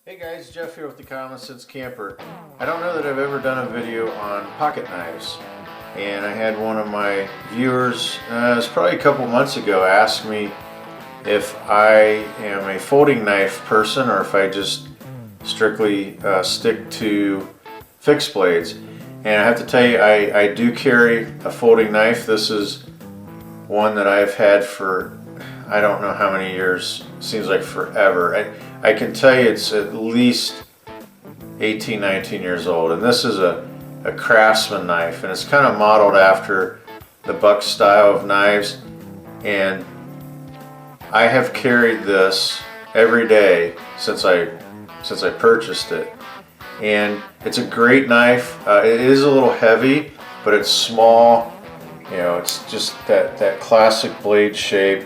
Hey guys, Jeff here with the Common Sense Camper. I don't know that I've ever done a video on pocket knives, and I had one of my viewers, it was probably a couple months ago, ask me if I am a folding knife person or if I just strictly stick to fixed blades. And I have to tell you, I do carry a folding knife. This is one that I've had for I don't know how many years, seems like forever. I can tell you it's at least 18, 19 years old, and this is a Craftsman knife, and it's kind of modeled after the Buck style of knives, and I have carried this every day since I purchased it, and it's a great knife. It is a little heavy, but it's small. You know, it's just that classic blade shape.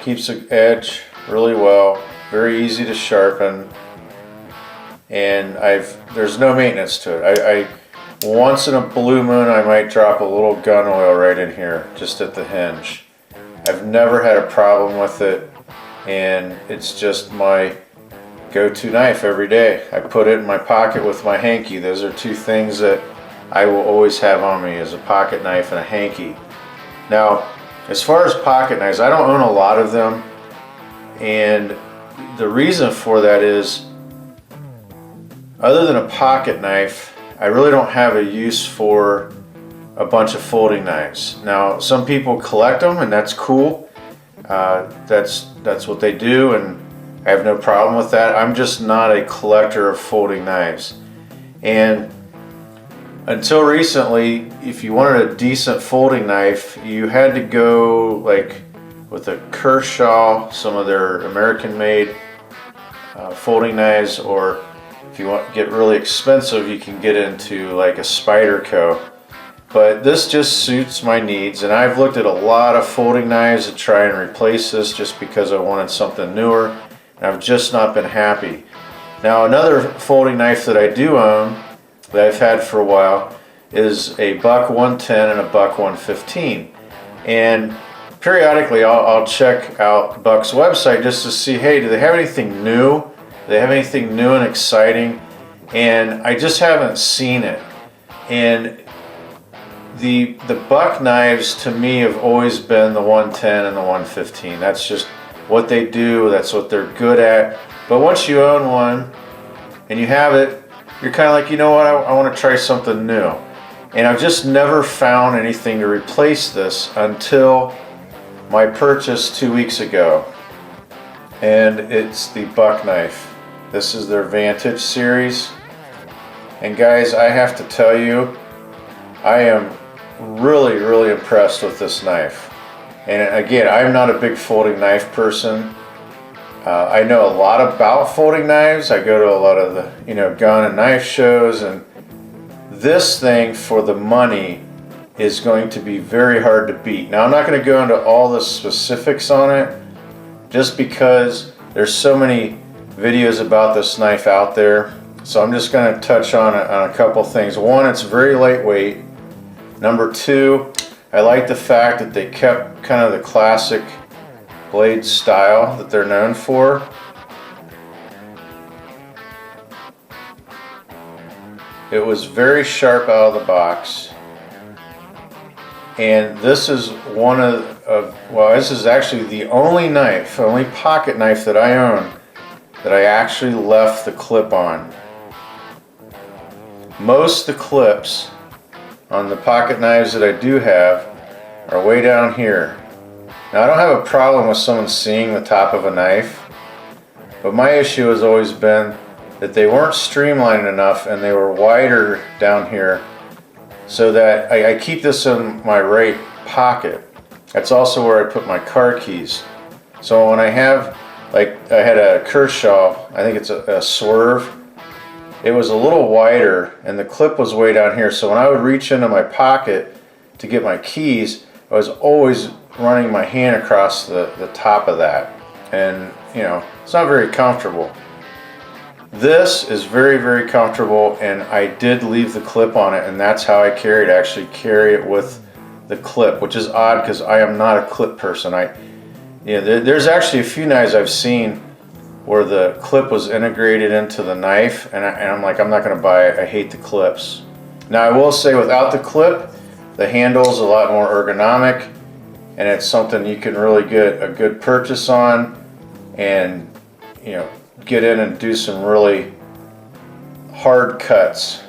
Keeps the edge really well, very easy to sharpen, and there's no maintenance to it. I once in a blue moon I might drop a little gun oil right in here just at the hinge. I've never had a problem with it, and it's just my go-to knife every day. I put it in my pocket with my hanky. Those are two things that I will always have on me, is a pocket knife and a hanky. Now, as far as pocket knives, I don't own a lot of them, and the reason for that is, other than a pocket knife, I really don't have a use for a bunch of folding knives. Now, some people collect them, and that's cool. That's what they do, and I have no problem with that. I'm just not a collector of folding knives. And until recently, if you wanted a decent folding knife, you had to go like with a Kershaw, some of their American-made folding knives, or if you want to get really expensive, you can get into like a Spyderco. But this just suits my needs, and I've looked at a lot of folding knives to try and replace this just because I wanted something newer, and I've just not been happy. Now, another folding knife that I do own, that I've had for a while, is a Buck 110 and a Buck 115, and periodically I'll check out Buck's website just to see, hey, do they have anything new? Do they have anything new and exciting? And I just haven't seen it. And the Buck knives to me have always been the 110 and the 115. That's just what they do, that's what they're good at. But once you own one and you have it, you're kind of like, you know what, I want to try something new. And I've just never found anything to replace this until my purchase 2 weeks ago. And it's the Buck knife. This is their Vantage series. And guys, I have to tell you, I am really, really impressed with this knife. And again, I'm not a big folding knife person. I know a lot about folding knives. I go to a lot of the gun and knife shows, and this thing for the money is going to be very hard to beat. Now, I'm not going to go into all the specifics on it just because there's so many videos about this knife out there. So I'm just going to touch on a couple things. One, it's very lightweight. Number two, I like the fact that they kept kind of the classic blade style that they're known for. It was very sharp out of the box, and this is one well, this is actually the only pocket knife that I own that I actually left the clip on. Most of the clips on the pocket knives that I do have are way down here. Now, I don't have a problem with someone seeing the top of a knife, but my issue has always been that they weren't streamlined enough and they were wider down here, so that I keep this in my right pocket. That's also where I put my car keys. So when I have, like, I had a Kershaw, I think it's a Swerve, it was a little wider and the clip was way down here, so when I would reach into my pocket to get my keys, I was always running my hand across the top of that, and it's not very comfortable. This is very, very comfortable, and I did leave the clip on it, and that's how I carry it. I actually carry it with the clip, which is odd because I am not a clip person. There's actually a few knives I've seen where the clip was integrated into the knife, and I'm like, I'm not going to buy it. I hate the clips. Now I will say, without the clip, the handle's a lot more ergonomic, and it's something you can really get a good purchase on, and you know, get in and do some really hard cuts.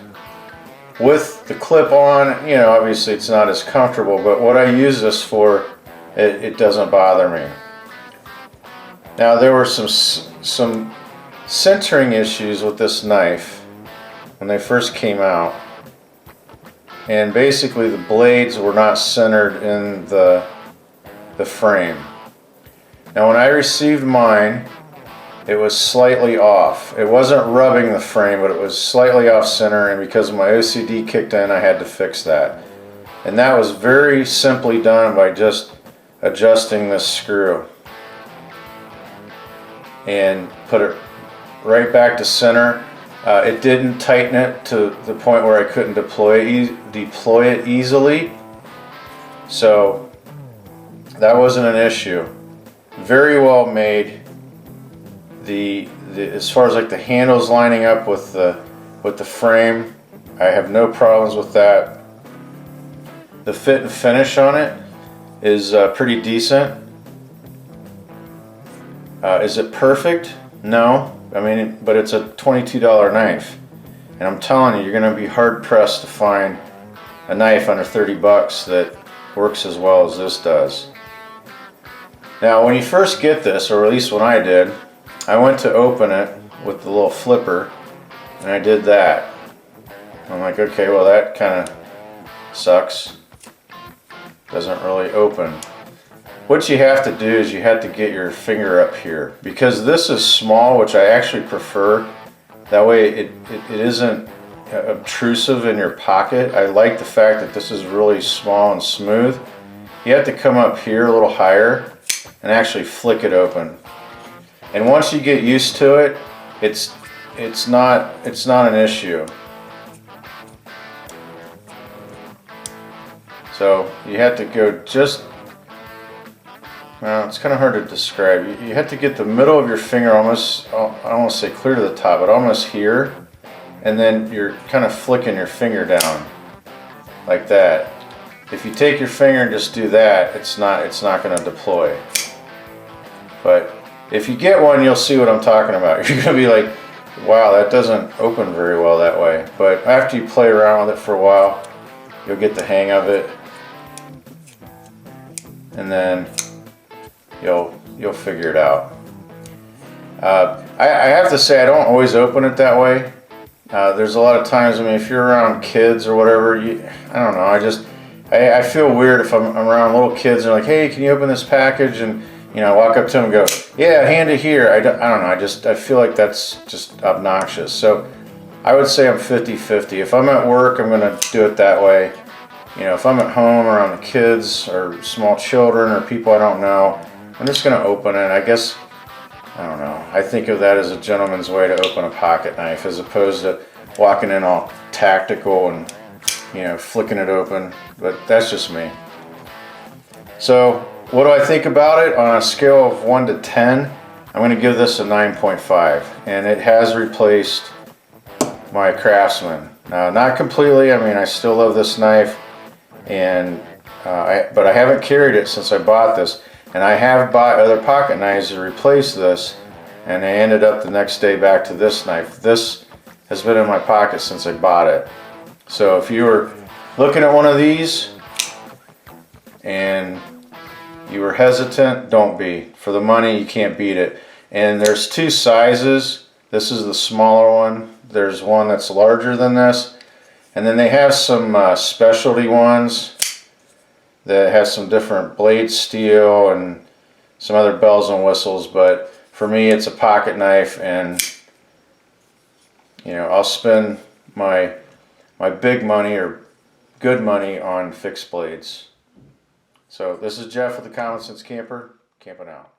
With the clip on, you know, obviously it's not as comfortable, but what I use this for, it doesn't bother me. Now there were some centering issues with this knife when they first came out, and basically the blades were not centered in the frame. Now when I received mine, it was slightly off. It wasn't rubbing the frame, but it was slightly off center, and because my OCD kicked in, I had to fix that. And that was very simply done by just adjusting this screw and put it right back to center. It didn't tighten it to the point where I couldn't deploy it easily, so that wasn't an issue. Very well made. As far as like the handles lining up with the frame, I have no problems with that. The fit and finish on it is pretty decent. Is it perfect? No. I mean, but it's a $22 knife, and I'm telling you, you're going to be hard pressed to find a knife under 30 bucks that works as well as this does. Now, when you first get this, or at least when I did, I went to open it with the little flipper, and I did that. I'm like, okay, well that kind of sucks. Doesn't really open. What you have to do is you have to get your finger up here, because this is small, which I actually prefer. That way it isn't obtrusive in your pocket. I like the fact that this is really small and smooth. You have to come up here a little higher and actually flick it open. And once you get used to it, it's not an issue. So you have to go just, well, it's kind of hard to describe. You have to get the middle of your finger almost, I don't want to say clear to the top, but almost here, and then you're kind of flicking your finger down like that. If you take your finger and just do that, it's not going to deploy. But if you get one, you'll see what I'm talking about. You're going to be like, wow, that doesn't open very well that way. But after you play around with it for a while, you'll get the hang of it, and then you'll figure it out. I have to say, I don't always open it that way. There's a lot of times, I mean, if you're around kids or whatever, I don't know, I feel weird if I'm around little kids and they're like, hey, can you open this package? And you know, I walk up to them and go, yeah, hand it here. I don't know, I feel like that's just obnoxious. So I would say I'm 50-50. If I'm at work, I'm going to do it that way. You know, if I'm at home around the kids or small children or people I don't know, I'm just going to open it. I guess, I don't know, I think of that as a gentleman's way to open a pocket knife, as opposed to walking in all tactical and, you know, flicking it open. But that's just me. So what do I think about it? On a scale of 1 to 10, I'm going to give this a 9.5, and it has replaced my Craftsman. Not completely. I mean, I still love this knife, and but I haven't carried it since I bought this, and I have bought other pocket knives to replace this, and I ended up the next day back to this knife. This has been in my pocket since I bought it. So if you were looking at one of these and you were hesitant, don't be. For the money, you can't beat it. And there's two sizes. This is the smaller one. There's one that's larger than this. And then they have some specialty ones that has some different blade steel and some other bells and whistles. But for me, it's a pocket knife, and you know, I'll spend my big money or good money on fixed blades. So this is Jeff with the Common Sense Camper, camping out.